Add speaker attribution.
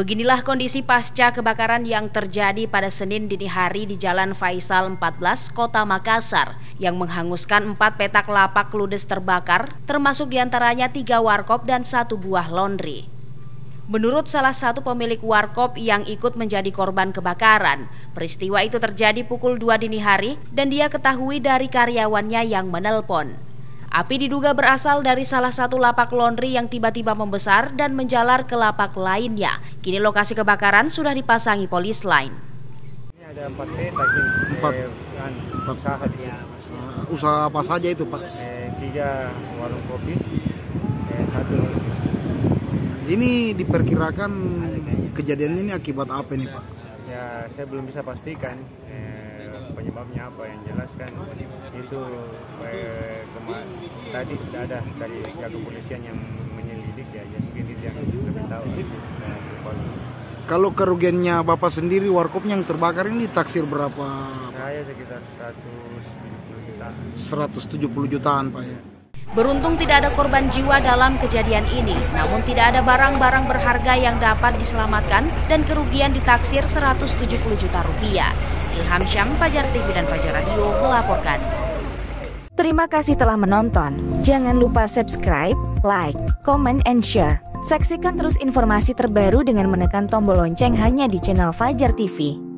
Speaker 1: Beginilah kondisi pasca kebakaran yang terjadi pada Senin dini hari di Jalan Faisal 14, Kota Makassar, yang menghanguskan 4 petak lapak ludes terbakar, termasuk diantaranya 3 warkop dan 1 buah laundry. Menurut salah satu pemilik warkop yang ikut menjadi korban kebakaran, peristiwa itu terjadi pukul 2 dini hari dan dia ketahui dari karyawannya yang menelpon. Api diduga berasal dari salah satu lapak laundry yang tiba-tiba membesar dan menjalar ke lapak lainnya. Kini lokasi kebakaran sudah dipasangi polis lain.
Speaker 2: Ini ada 4 petak ini. 4 usaha di sini.
Speaker 3: Usaha apa saja itu, Pak?
Speaker 2: 3 warung kopi, 1.
Speaker 3: Ini diperkirakan kejadian ini akibat apa nih, Pak?
Speaker 2: Ya, saya belum bisa pastikan penyebabnya apa. Yang jelas kan itu tadi sudah ada dari pihak kepolisian yang menyelidik ya, jadi mungkin itu yang lebih tahu.
Speaker 3: Kalau kerugiannya Bapak sendiri warkopnya yang terbakar ini taksir berapa?
Speaker 2: Saya sekitar 170 juta.
Speaker 3: 170 jutaan, Pak ya.
Speaker 1: Beruntung tidak ada korban jiwa dalam kejadian ini, namun tidak ada barang-barang berharga yang dapat diselamatkan dan kerugian ditaksir 170 juta rupiah. Ilham Syam, Fajar TV dan Fajar Radio melaporkan.
Speaker 4: Terima kasih telah menonton. Jangan lupa subscribe, like, comment, and share. Saksikan terus informasi terbaru dengan menekan tombol lonceng hanya di channel Fajar TV.